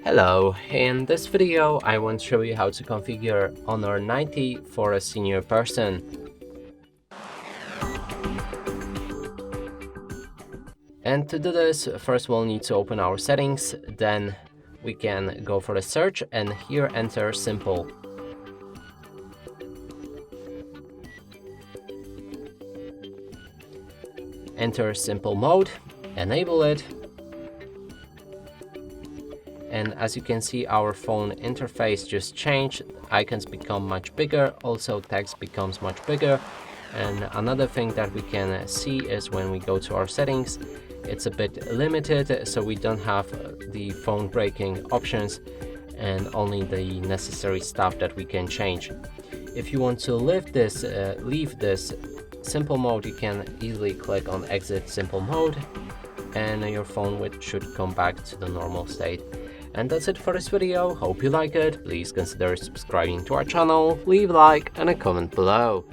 Hello, in this video I want to show you how to configure Honor 90 for a senior person. And to do this, first we'll need to open our settings, then we can go for the search and here enter simple. Enter simple mode, enable it. And as you can see, our phone interface just changed. Icons become much bigger, also text becomes much bigger. And another thing that we can see is when we go to our settings, it's a bit limited, so we don't have the phone breaking options and only the necessary stuff that we can change. If you want to leave this simple mode, you can easily click on exit simple mode and your phone should come back to the normal state. And that's it for this video. Hope you like it. Please consider subscribing to our channel, leave a like and a comment below.